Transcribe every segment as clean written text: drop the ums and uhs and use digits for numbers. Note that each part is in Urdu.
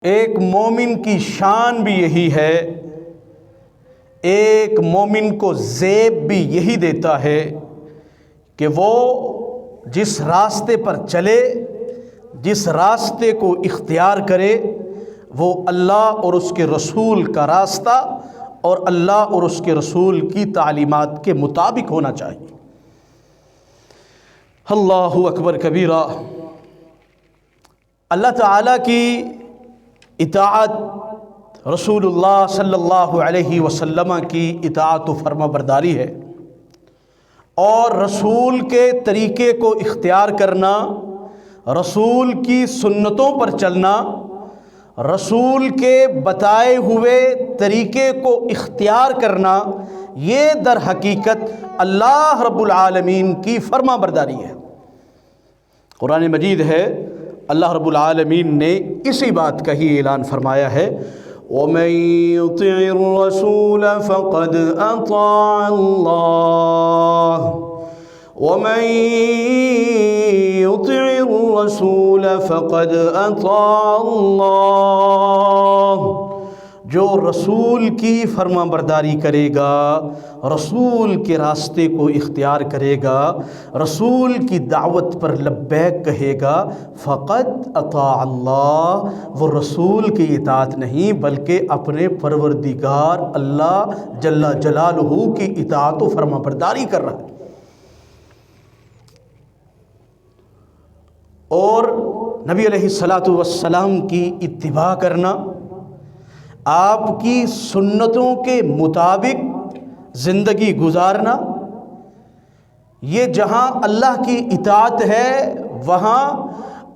ایک مومن کی شان بھی یہی ہے، ایک مومن کو زیب بھی یہی دیتا ہے کہ وہ جس راستے پر چلے، جس راستے کو اختیار کرے، وہ اللہ اور اس کے رسول کا راستہ اور اللہ اور اس کے رسول کی تعلیمات کے مطابق ہونا چاہیے۔ اللہ اکبر کبیرہ۔ اللہ تعالیٰ کی اطاعت، رسول اللہ صلی اللہ علیہ وسلم کی اطاعت و فرما برداری ہے، اور رسول کے طریقے کو اختیار کرنا، رسول کی سنتوں پر چلنا، رسول کے بتائے ہوئے طریقے کو اختیار کرنا، یہ در حقیقت اللہ رب العالمین کی فرما برداری ہے۔ قرآن مجید ہے، اللہ رب العالمین نے اسی بات کا ہی اعلان فرمایا ہے، وَمَن يُطِعِ الرَّسُولَ فَقَدْ أَطَاعَ اللَّهَ وَمَن يُطِعِ الرَّسُولَ فَقَدْ أَطَاعَ اللَّهَ۔ جو رسول کی فرما برداری کرے گا، رسول کے راستے کو اختیار کرے گا، رسول کی دعوت پر لبیک کہے گا، فقد اطاع اللہ، وہ رسول کی اطاعت نہیں بلکہ اپنے پروردگار اللہ جل جلالہ کی اطاعت و فرما برداری کر رہا ہے۔ اور نبی علیہ الصلاۃ والسلام کی اتباع کرنا، آپ کی سنتوں کے مطابق زندگی گزارنا، یہ جہاں اللہ کی اطاعت ہے وہاں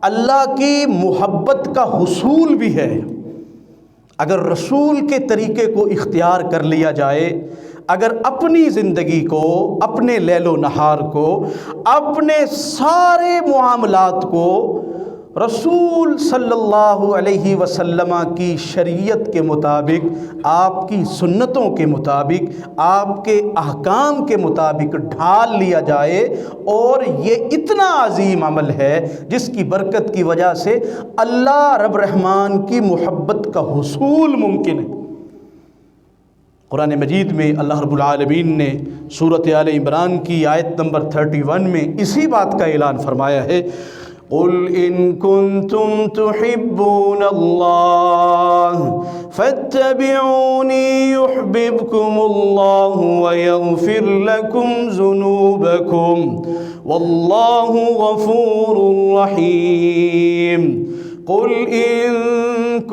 اللہ کی محبت کا حصول بھی ہے۔ اگر رسول کے طریقے کو اختیار کر لیا جائے، اگر اپنی زندگی کو، اپنے لیل و نہار کو، اپنے سارے معاملات کو رسول صلی اللہ علیہ وسلم کی شریعت کے مطابق، آپ کی سنتوں کے مطابق، آپ کے احکام کے مطابق ڈھال لیا جائے، اور یہ اتنا عظیم عمل ہے جس کی برکت کی وجہ سے اللہ رب رحمان کی محبت کا حصول ممکن ہے۔ قرآن مجید میں اللہ رب العالمین نے سورۃ آل عمران کی آیت نمبر 31 میں اسی بات کا اعلان فرمایا ہے، قُلْ إِن كُنتُمْ تُحِبُّونَ اللَّهَ فَاتَّبِعُونِي يُحْبِبْكُمُ اللَّهُ وَيَغْفِرْ لَكُمْ ذُنُوبَكُمْ وَاللَّهُ غَفُورٌ رَحِيمٌ۔ قُلْ إِن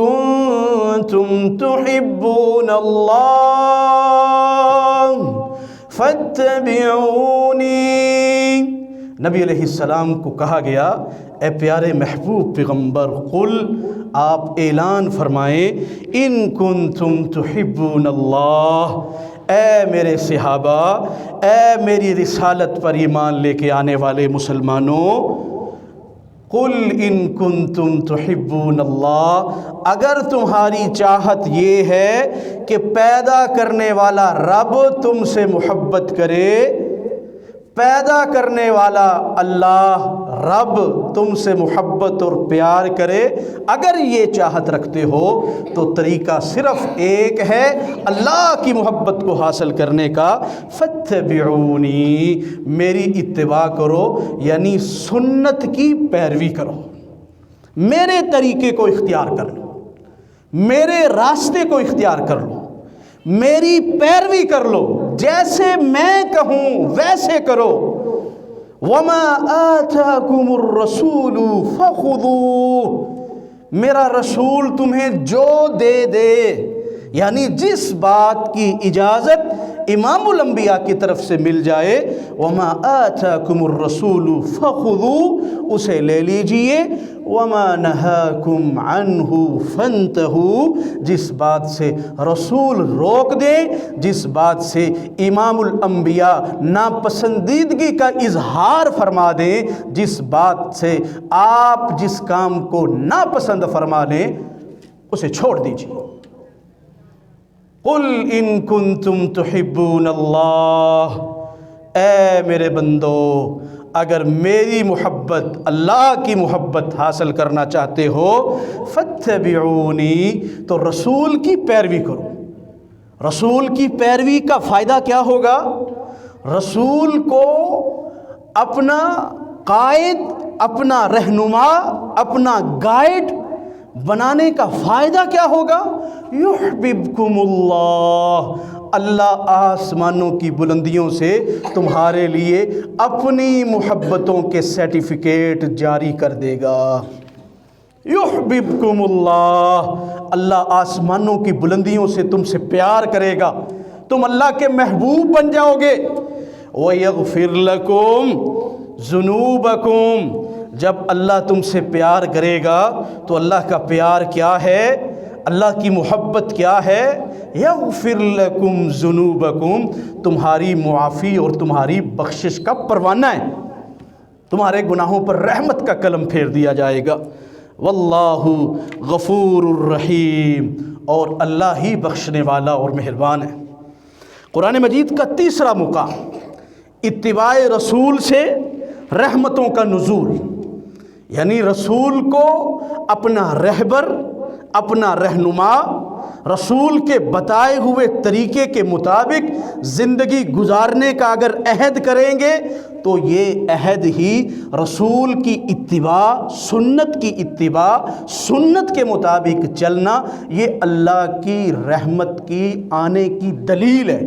كُنتُمْ تُحِبُّونَ اللَّهَ فَاتَّبِعُونِي۔ نبی علیہ السلام کو کہا گیا، اے پیارے محبوب پیغمبر، قل، آپ اعلان فرمائیں، ان کنتم تحبون اللہ، اے میرے صحابہ، اے میری رسالت پر ایمان لے کے آنے والے مسلمانوں، قل ان کنتم تحبون اللہ، اگر تمہاری چاہت یہ ہے کہ پیدا کرنے والا رب تم سے محبت کرے، پیدا کرنے والا اللہ رب تم سے محبت اور پیار کرے، اگر یہ چاہت رکھتے ہو تو طریقہ صرف ایک ہے اللہ کی محبت کو حاصل کرنے کا، فاتبعونی، میری اتباع کرو، یعنی سنت کی پیروی کرو، میرے طریقے کو اختیار کر لو، میرے راستے کو اختیار کر لو، میری پیروی کر لو، جیسے میں کہوں ویسے کرو۔ وَمَا آتَاكُمُ الرَّسُولُ فَخُذُوهُ، میرا رسول تمہیں جو دے دے، یعنی جس بات کی اجازت امام الانبیاء کی طرف سے مل جائے، وَمَا آتَاكُمُ الرَّسُولُ فَخُذُوهُ، اسے لے لیجئے، وَمَا نَهَاكُمْ عَنْهُ فَانْتَهُوا، جس بات سے رسول روک دے، جس بات سے امام الانبیاء ناپسندیدگی کا اظہار فرما دیں، جس بات سے آپ جس کام کو ناپسند فرما لیں، اسے چھوڑ دیجیے۔ قل ان کنتم تحبون اللہ، اے میرے بندو، اگر میری محبت اللہ کی محبت حاصل کرنا چاہتے ہو فاتبعونی تو رسول کی پیروی کرو۔ رسول کی پیروی کا فائدہ کیا ہوگا؟ رسول کو اپنا قائد، اپنا رہنما، اپنا گائیڈ بنانے کا فائدہ کیا ہوگا؟ یحببکم اللہ، اللہ آسمانوں کی بلندیوں سے تمہارے لیے اپنی محبتوں کے سرٹیفکیٹ جاری کر دے گا۔ یحببکم اللہ، اللہ آسمانوں کی بلندیوں سے تم سے پیار کرے گا، تم اللہ کے محبوب بن جاؤ گے۔ وَيَغْفِرْ لَكُمْ ذُنُوبَكُمْ، جب اللہ تم سے پیار کرے گا تو اللہ کا پیار کیا ہے، اللہ کی محبت کیا ہے؟ یغفر لکم ذنوبکم، تمہاری معافی اور تمہاری بخشش کا پروانہ ہے، تمہارے گناہوں پر رحمت کا قلم پھیر دیا جائے گا۔ واللہ غفور الرحیم، اور اللہ ہی بخشنے والا اور مہربان ہے۔ قرآن مجید کا تیسرا مقام اتباع رسول سے رحمتوں کا نزول، یعنی رسول کو اپنا رہبر، اپنا رہنما، رسول کے بتائے ہوئے طریقے کے مطابق زندگی گزارنے کا اگر عہد کریں گے تو یہ عہد ہی رسول کی اتباع، سنت کی اتباع، سنت کے مطابق چلنا، یہ اللہ کی رحمت کی آنے کی دلیل ہے۔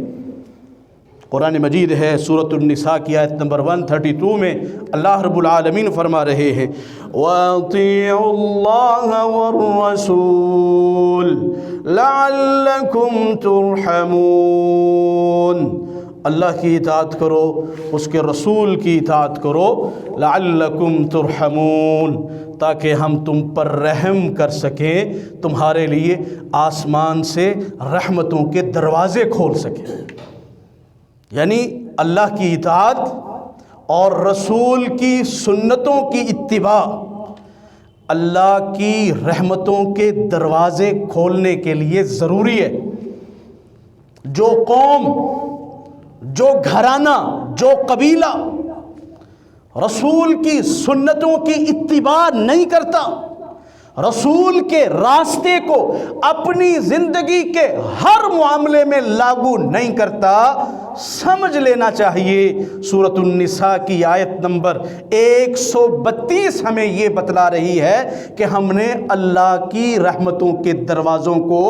قرآن مجید ہے سورۃ النساء کی آیت نمبر 132 میں اللہ رب العالمین فرما رہے ہیں وَأَطِيعُوا اللَّهَ وَالرَّسُولَ لَعَلَّكُمْ تُرْحَمُونَ، اللہ کی اطاعت کرو، اس کے رسول کی اطاعت کرو، لَعَلَّكُمْ تُرْحَمُونَ، تاکہ ہم تم پر رحم کر سکیں، تمہارے لیے آسمان سے رحمتوں کے دروازے کھول سکیں۔ یعنی اللہ کی اطاعت اور رسول کی سنتوں کی اتباع اللہ کی رحمتوں کے دروازے کھولنے کے لیے ضروری ہے۔ جو قوم، جو گھرانہ، جو قبیلہ رسول کی سنتوں کی اتباع نہیں کرتا، رسول کے راستے کو اپنی زندگی کے ہر معاملے میں لاگو نہیں کرتا، سمجھ لینا چاہیے سورۃ النساء کی آیت نمبر 132 ہمیں یہ بتلا رہی ہے کہ ہم نے اللہ کی رحمتوں کے دروازوں کو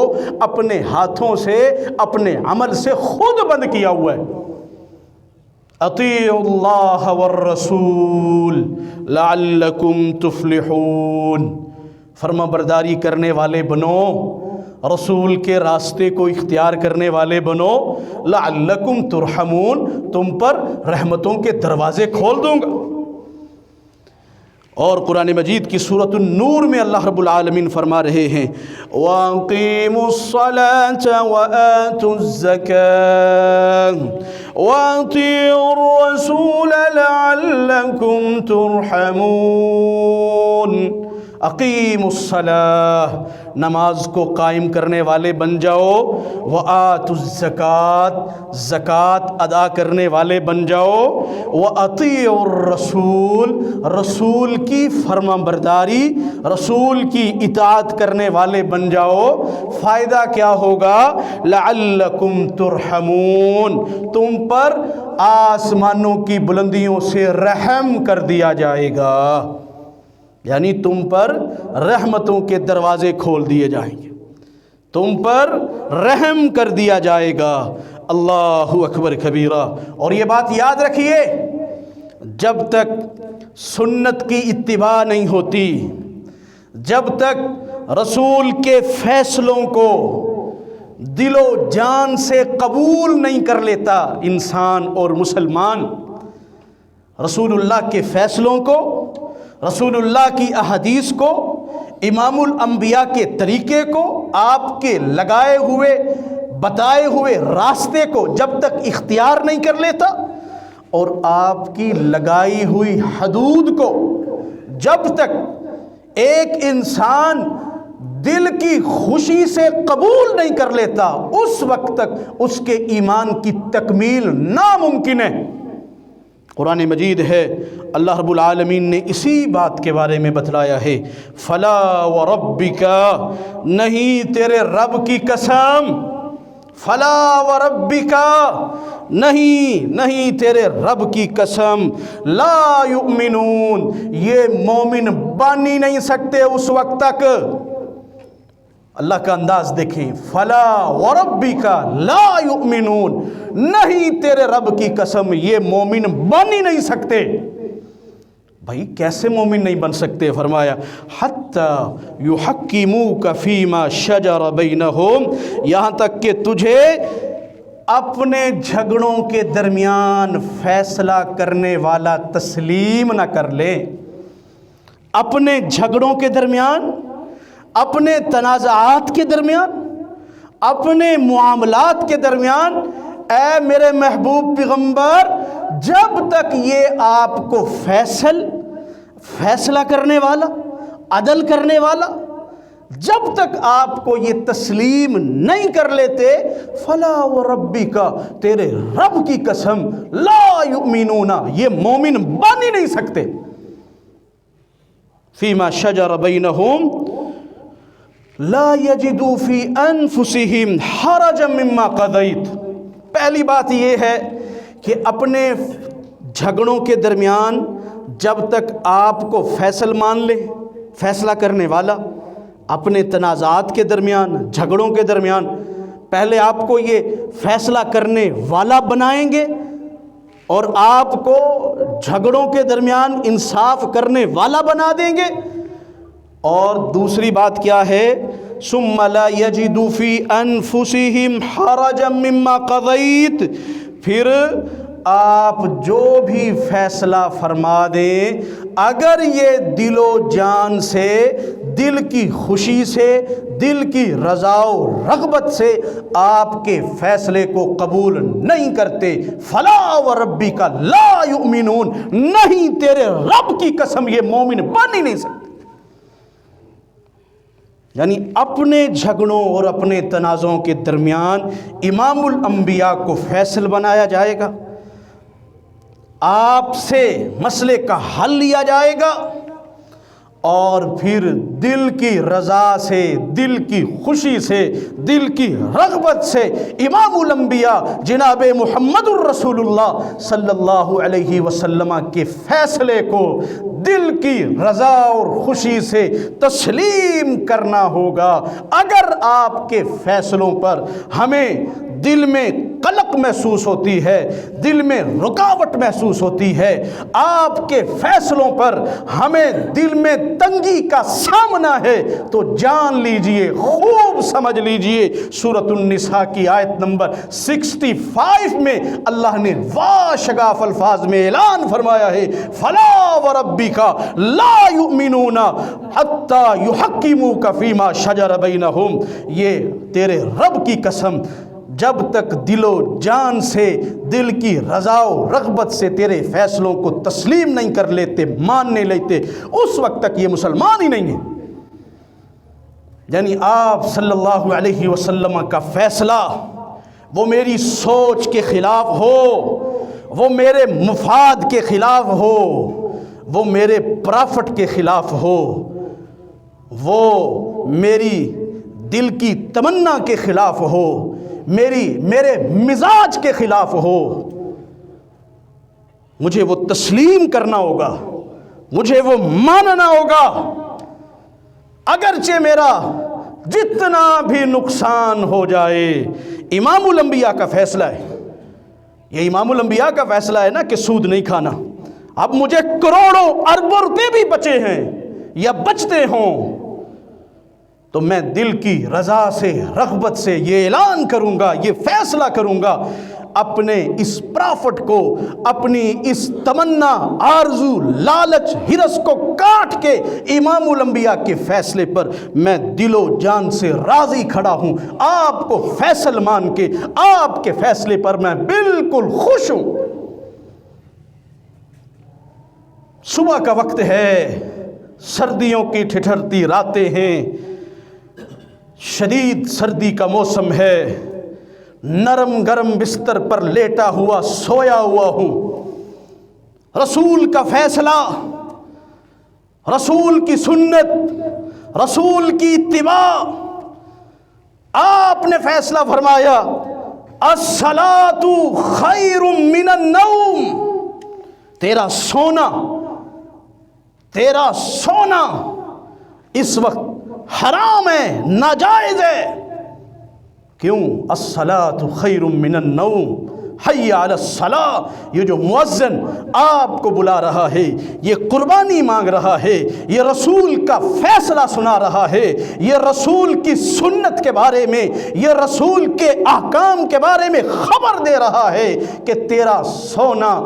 اپنے ہاتھوں سے، اپنے عمل سے خود بند کیا ہوا ہے۔ اطیعوا اللہ والرسول لعلکم تفلحون، فرما برداری کرنے والے بنو، رسول کے راستے کو اختیار کرنے والے بنو، لعلکم ترحمون، تم پر رحمتوں کے دروازے کھول دوں گا۔ اور قرآن مجید کی سورۃ النور میں اللہ رب العالمین فرما رہے ہیں وَأَقِيمُوا الصَّلَاةَ وَآتُوا الزَّكَاةَ وَأَطِيعُوا الرَّسُولَ لَعَلَّكُمْ تُرْحَمُونَ۔ اقیم الصلاۃ، نماز کو قائم کرنے والے بن جاؤ، وآتوا الزکوٰۃ، زکوٰۃ ادا کرنے والے بن جاؤ، وأطیعوا الرسول، رسول کی فرما برداری، رسول کی اطاعت کرنے والے بن جاؤ۔ فائدہ کیا ہوگا؟ لعلکم ترحمون، تم پر آسمانوں کی بلندیوں سے رحم کر دیا جائے گا، یعنی تم پر رحمتوں کے دروازے کھول دیے جائیں گے، تم پر رحم کر دیا جائے گا۔ اللہ اکبر کبیرہ۔ اور یہ بات یاد رکھیے، جب تک سنت کی اتباع نہیں ہوتی، جب تک رسول کے فیصلوں کو دل و جان سے قبول نہیں کر لیتا انسان اور مسلمان، رسول اللہ کے فیصلوں کو، رسول اللہ کی احادیث کو، امام الانبیاء کے طریقے کو، آپ کے لگائے ہوئے بتائے ہوئے راستے کو جب تک اختیار نہیں کر لیتا، اور آپ کی لگائی ہوئی حدود کو جب تک ایک انسان دل کی خوشی سے قبول نہیں کر لیتا، اس وقت تک اس کے ایمان کی تکمیل ناممکن ہے۔ قرآن مجید ہے، اللہ رب العالمین نے اسی بات کے بارے میں بتلایا ہے، فلا وربک، نہیں تیرے رب کی قسم، فلا وربک، نہیں تیرے رب کی قسم، لا یؤمنون، یہ مومن بن ہی نہیں سکتے اس وقت تک۔ اللہ کا انداز دیکھیں، فلا وربک لا یؤمنون، نہیں تیرے رب کی قسم یہ مومن بن ہی نہیں سکتے۔ بھائی کیسے مومن نہیں بن سکتے؟ فرمایا حتی یحکموک فیما شجر بینہم، یہاں تک کہ تجھے اپنے جھگڑوں کے درمیان فیصلہ کرنے والا تسلیم نہ کر لے۔ اپنے جھگڑوں کے درمیان، اپنے تنازعات کے درمیان، اپنے معاملات کے درمیان، اے میرے محبوب پیغمبر، جب تک یہ آپ کو فیصلہ کرنے والا، عدل کرنے والا، جب تک آپ کو یہ تسلیم نہیں کر لیتے، فلا وربک، تیرے رب کی قسم، لا یؤمنون، یہ مومن بن ہی نہیں سکتے۔ فیما شجر بینہم لا یجدوا فی انفسہم حرجا مما قضیت، پہلی بات یہ ہے کہ اپنے جھگڑوں کے درمیان جب تک آپ کو فیصلہ کرنے والا، اپنے تنازعات کے درمیان، جھگڑوں کے درمیان پہلے آپ کو یہ فیصلہ کرنے والا بنائیں گے اور آپ کو جھگڑوں کے درمیان انصاف کرنے والا بنا دیں گے، اور دوسری بات کیا ہے، ثم لا یجدوا فی انفسہم حرجا مما قضیت، پھر آپ جو بھی فیصلہ فرما دیں، اگر یہ دل و جان سے، دل کی خوشی سے، دل کی رضا و رغبت سے آپ کے فیصلے کو قبول نہیں کرتے، فلا وربک لا یؤمنون، نہیں تیرے رب کی قسم یہ مومن بن ہی نہیں سکتے۔ یعنی اپنے جھگڑوں اور اپنے تنازعوں کے درمیان امام الانبیاء کو فیصل بنایا جائے گا، آپ سے مسئلے کا حل لیا جائے گا، اور پھر دل کی رضا سے، دل کی خوشی سے، دل کی رغبت سے امام الانبیاء جناب محمد الرسول اللہ صلی اللہ علیہ وسلم کے فیصلے کو دل کی رضا اور خوشی سے تسلیم کرنا ہوگا۔ اگر آپ کے فیصلوں پر ہمیں دل میں قلق محسوس ہوتی ہے، دل میں رکاوٹ محسوس ہوتی ہے، آپ کے فیصلوں پر ہمیں دل میں تنگی کا سامنا ہے، تو جان لیجئے، خوب سمجھ لیجئے، سورۃ النساء کی آیت نمبر 65 میں اللہ نے واشگاف الفاظ میں اعلان فرمایا ہے، فلا وربک لا یؤمنون حتی یحکموک فیما شجر بینہم، یہ تیرے رب کی قسم، جب تک دل و جان سے، دل کی رضا و رغبت سے تیرے فیصلوں کو تسلیم نہیں کر لیتے، مان نہیں لیتے، اس وقت تک یہ مسلمان ہی نہیں ہیں۔ یعنی آپ صلی اللہ علیہ وسلم کا فیصلہ وہ میری سوچ کے خلاف ہو، وہ میرے مفاد کے خلاف ہو، وہ میرے پرافٹ کے خلاف ہو، وہ میری دل کی تمنا کے خلاف ہو، میرے مزاج کے خلاف ہو، مجھے وہ تسلیم کرنا ہوگا، مجھے وہ ماننا ہوگا، اگرچہ میرا جتنا بھی نقصان ہو جائے۔ امام الانبیاء کا فیصلہ ہے، یہ امام الانبیاء کا فیصلہ ہے نا کہ سود نہیں کھانا۔ اب مجھے کروڑوں اربوں روپے بھی بچے ہیں یا بچتے ہوں تو میں دل کی رضا سے، رغبت سے یہ اعلان کروں گا، یہ فیصلہ کروں گا، اپنے اس پرافٹ کو، اپنی اس تمنا، آرزو، لالچ، ہرس کو کاٹ کے امام الانبیاء کے فیصلے پر میں دل و جان سے راضی کھڑا ہوں، آپ کو فیصل مان کے آپ کے فیصلے پر میں بالکل خوش ہوں۔ صبح کا وقت ہے، سردیوں کی ٹھٹھرتی راتیں ہیں، شدید سردی کا موسم ہے، نرم گرم بستر پر لیٹا ہوا سویا ہوا ہوں، رسول کا فیصلہ، رسول کی سنت، رسول کی اتباع. آپ نے فیصلہ فرمایا الصلاۃ خیر من النوم، تیرا سونا اس وقت حرام ہے، ناجائز ہے. کیوں؟ الصلاۃ خیر من النوم، حی علی الصلاۃ. یہ جو مؤذن آپ کو بلا رہا ہے، یہ قربانی مانگ رہا ہے، یہ رسول کا فیصلہ سنا رہا ہے، یہ رسول کی سنت کے بارے میں، یہ رسول کے احکام کے بارے میں خبر دے رہا ہے کہ تیرا سونا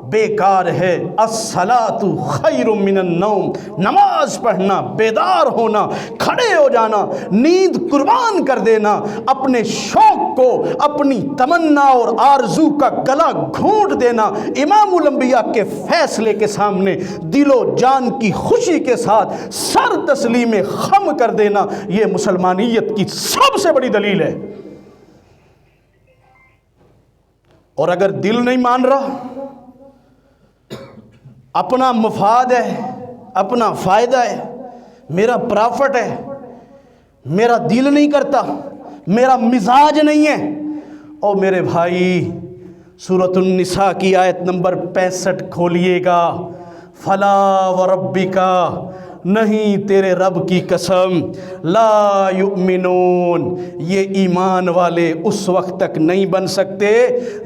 بیکار ہے. الصلاۃ خیر من النوم، نماز پڑھنا، بیدار ہونا، کھڑے ہو جانا، نیند قربان کر دینا، اپنے شوق کو، اپنی تمنا اور آرزو کا گلا گھونٹ دینا، امام الانبیاء کے فیصلے کے سامنے دل و جان کی خوشی کے ساتھ سر تسلیم خم کر دینا، یہ مسلمانیت کی سب سے بڑی دلیل ہے. اور اگر دل نہیں مان رہا، اپنا مفاد ہے، اپنا فائدہ ہے، میرا پرافٹ ہے، میرا دل نہیں کرتا، میرا مزاج نہیں ہے، اور میرے بھائی سورۃ النساء کی آیت نمبر 65 کھولیے گا. فلا وربک، نہیں تیرے رب کی قسم، لا یؤمنون، یہ ایمان والے اس وقت تک نہیں بن سکتے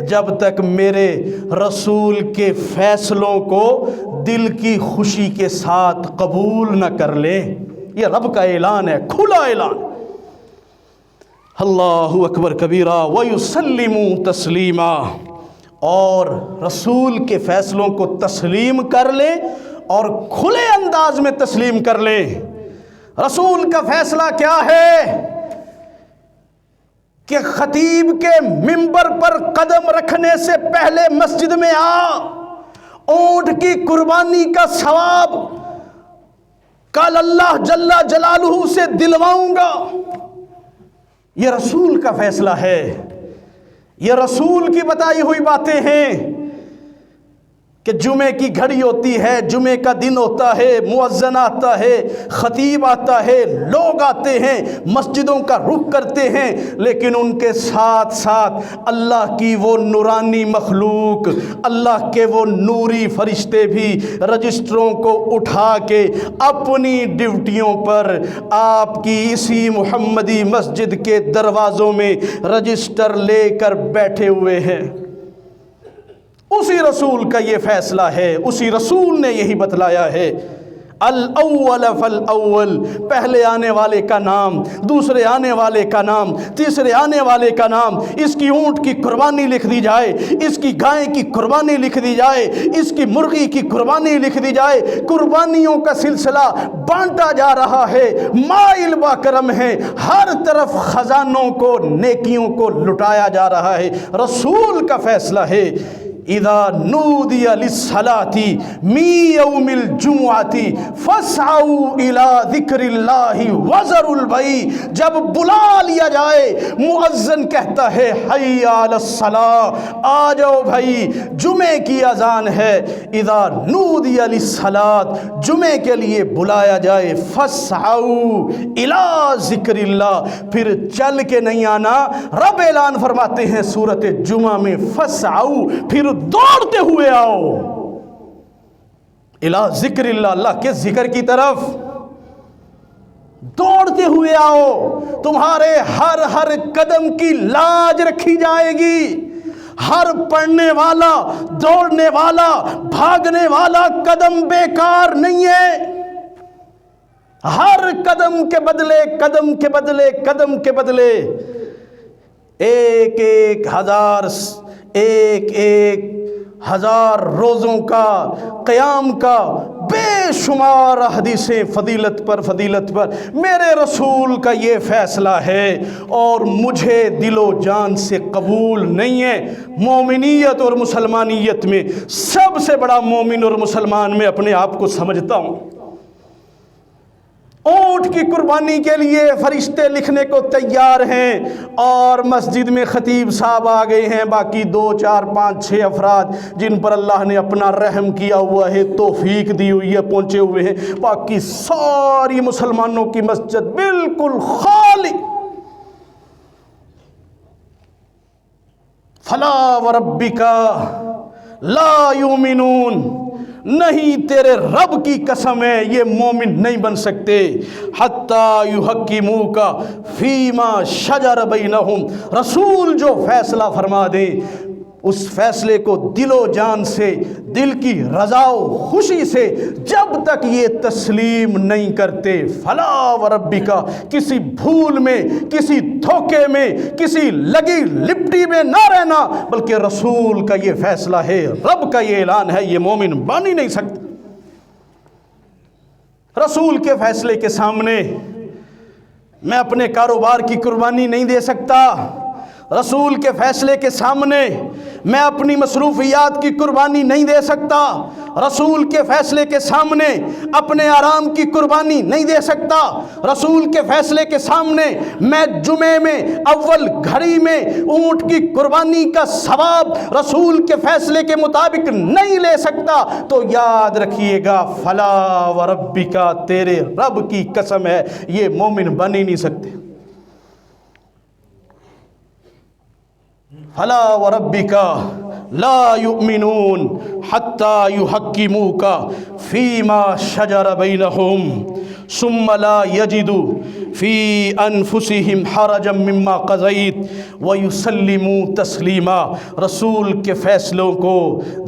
جب تک میرے رسول کے فیصلوں کو دل کی خوشی کے ساتھ قبول نہ کر لیں. یہ رب کا اعلان ہے، کھلا اعلان. اللہ اکبر کبیرہ وَيُسَلِّمُوا تَسْلِيمًا، اور رسول کے فیصلوں کو تسلیم کر لیں اور کھلے انداز میں تسلیم کر لیں. رسول کا فیصلہ کیا ہے کہ خطیب کے منبر پر قدم رکھنے سے پہلے مسجد میں اونٹ کی قربانی کا ثواب کل اللہ جل جلالہ سے دلواؤں گا. یہ رسول کا فیصلہ ہے، یہ رسول کی بتائی ہوئی باتیں ہیں کہ جمعے کی گھڑی ہوتی ہے، جمعے کا دن ہوتا ہے، مؤذن آتا ہے، خطیب آتا ہے، لوگ آتے ہیں، مسجدوں کا رخ کرتے ہیں، لیکن ان کے ساتھ ساتھ اللہ کی وہ نورانی مخلوق، اللہ کے وہ نوری فرشتے بھی رجسٹروں کو اٹھا کے اپنی ڈیوٹیوں پر آپ کی اسی محمدی مسجد کے دروازوں میں رجسٹر لے کر بیٹھے ہوئے ہیں. اسی رسول کا یہ فیصلہ ہے، اسی رسول نے یہی بتلایا ہے. الاول فالاول، پہلے آنے والے کا نام، دوسرے آنے والے کا نام، تیسرے آنے والے کا نام، اس کی اونٹ کی قربانی لکھ دی جائے، اس کی گائے کی قربانی لکھ دی جائے، اس کی مرغی کی قربانی لکھ دی جائے. قربانیوں کا سلسلہ بانٹا جا رہا ہے، مائل با کرم ہے، ہر طرف خزانوں کو، نیکیوں کو لٹایا جا رہا ہے. رسول کا فیصلہ ہے اذا نودی للصلاة من یوم الجمعة فاسعوا الى ذکر اللہ وذروا البیع، جب بلا لیا جائے مؤذن کہتا ہے حی علی الصلاة، آ جاؤ بھائی جمعے کی اذان ہے. اذا نودی للصلاة، جمعے کے لیے بلایا جائے، فاسعوا الى ذکر اللہ، پھر چل کے نہیں آنا. رب اعلان فرماتے ہیں سورۃ جمعہ میں فاسعوا، پھر دوڑتے ہوئے آؤ الی ذکر اللہ، اللہ کے ذکر کی طرف دوڑتے ہوئے آؤ. تمہارے ہر قدم کی لاج رکھی جائے گی. ہر پڑھنے والا، دوڑنے والا، بھاگنے والا قدم بیکار نہیں ہے. ہر قدم کے بدلے، قدم کے بدلے، قدم کے بدلے ایک ہزار روزوں کا، قیام کا، بے شمار حدیثیں فضیلت پر فضیلت پر. میرے رسول کا یہ فیصلہ ہے اور مجھے دل و جان سے قبول نہیں ہے. مومنیت اور مسلمانیت میں سب سے بڑا مومن اور مسلمان میں اپنے آپ کو سمجھتا ہوں. اونٹ کی قربانی کے لیے فرشتے لکھنے کو تیار ہیں، اور مسجد میں خطیب صاحب آ گئے ہیں، باقی 2 4 5 6 افراد جن پر اللہ نے اپنا رحم کیا ہوا ہے، توفیق دی ہوئی ہے، پہنچے ہوئے ہیں، باقی ساری مسلمانوں کی مسجد بالکل خالی۔ فلا وربک لا یؤمنون، نہیں تیرے رب کی قسم ہے یہ مومن نہیں بن سکتے، حتی یحکموک فیما شجر بینہم، رسول جو فیصلہ فرما دے اس فیصلے کو دل و جان سے، دل کی رضا و خوشی سے جب تک یہ تسلیم نہیں کرتے، فلا وربک، کسی بھول میں، کسی دھوکے میں، کسی لگی لپٹی میں نہ رہنا، بلکہ رسول کا یہ فیصلہ ہے، رب کا یہ اعلان ہے، یہ مومن بن ہی نہیں سکتے۔ رسول کے فیصلے کے سامنے میں اپنے کاروبار کی قربانی نہیں دے سکتا، رسول کے فیصلے کے سامنے میں اپنی مصروفیات کی قربانی نہیں دے سکتا، رسول کے فیصلے کے سامنے اپنے آرام کی قربانی نہیں دے سکتا، رسول کے فیصلے کے سامنے میں جمعے میں اول گھڑی میں اونٹ کی قربانی کا ثواب رسول کے فیصلے کے مطابق نہیں لے سکتا۔ تو یاد رکھیے گا، فلا وربک، تیرے رب کی قسم ہے یہ مومن بن ہی نہیں سکتے۔ فلا وربک لا یؤمنون حتی یحکموک فیما شجر بینہم ثم لا یجدوا فی انفسہم حرجا مما قضیت ویسلموا تسلیما، رسول کے فیصلوں کو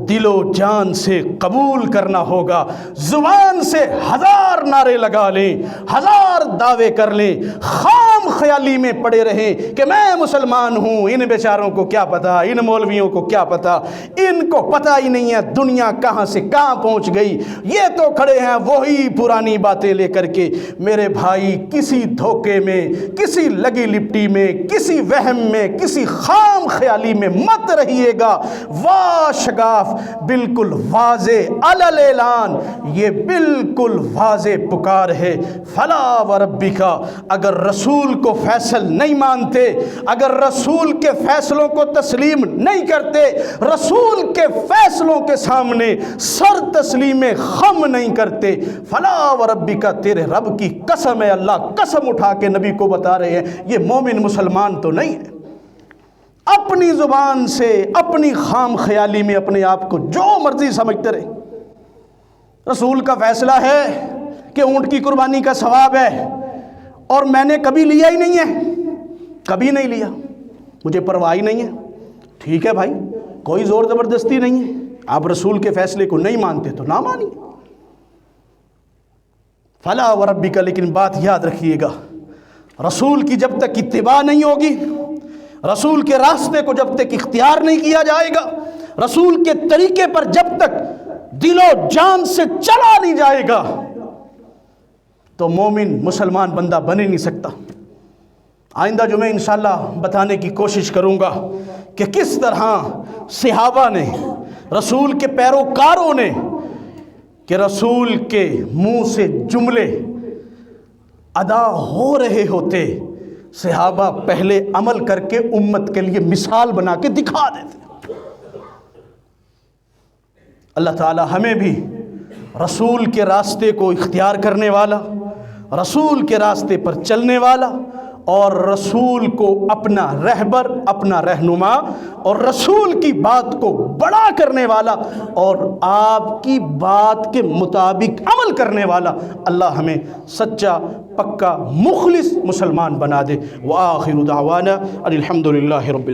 دل و جان سے قبول کرنا ہوگا، زبان سے 1000 نعرے لگا لیں، 1000 دعوے کر لیں، خام خیالی میں پڑے رہیں کہ میں مسلمان ہوں، ان بیچاروں کو کیا پتا، ان مولویوں کو کیا پتا، ان کو پتہ ہی نہیں ہے دنیا کہاں سے کہاں پہنچ گئی، یہ تو کھڑے ہیں وہی پرانی باتیں لے کر کے۔ میرے بھائی، کسی دھوکے میں، کسی لگی لپٹی میں، کسی وہم میں، کسی خام خیالی میں مت رہیے گا۔ واشگاف بالکل واضح علل اعلان، یہ بالکل واضح پکار ہے، فلا وربک، اگر رسول کو فیصل نہیں مانتے، اگر رسول کے فیصلوں کو تسلیم نہیں کرتے، رسول کے فیصلوں کے سامنے سر تسلیم خم نہیں کرتے، فلا وربک، تیرے رب کی قسم ہے، اللہ قسم اٹھا کے نبی کو بتا رہے ہیں یہ مومن مسلمان تو نہیں ہے۔ اپنی زبان سے، اپنی خام خیالی میں اپنے آپ کو جو مرضی سمجھتے رہے، رسول کا فیصلہ ہے کہ اونٹ کی قربانی کا ثواب ہے، اور میں نے کبھی لیا ہی نہیں ہے، کبھی نہیں لیا، مجھے پرواہ ہی نہیں ہے، ٹھیک ہے بھائی، کوئی زور زبردستی نہیں ہے، آپ رسول کے فیصلے کو نہیں مانتے تو نہ مانیے، فلا وربک۔ لیکن بات یاد رکھیے گا، رسول کی جب تک اتباع نہیں ہوگی، رسول کے راستے کو جب تک اختیار نہیں کیا جائے گا، رسول کے طریقے پر جب تک دل و جان سے چلا نہیں جائے گا، تو مومن مسلمان بندہ بن ہی نہیں سکتا۔ آئندہ جو میں انشاءاللہ بتانے کی کوشش کروں گا کہ کس طرح صحابہ نے، رسول کے پیروکاروں نے، کہ رسول کے منہ سے جملے ادا ہو رہے ہوتے، صحابہ پہلے عمل کر کے امت کے لیے مثال بنا کے دکھا دیتے۔ اللہ تعالی ہمیں بھی رسول کے راستے کو اختیار کرنے والا، رسول کے راستے پر چلنے والا، اور رسول کو اپنا رہبر، اپنا رہنما، اور رسول کی بات کو بڑا کرنے والا اور آپ کی بات کے مطابق عمل کرنے والا اللہ ہمیں سچا پکا مخلص مسلمان بنا دے۔ وآخر دعوانا ان الحمد للہ رب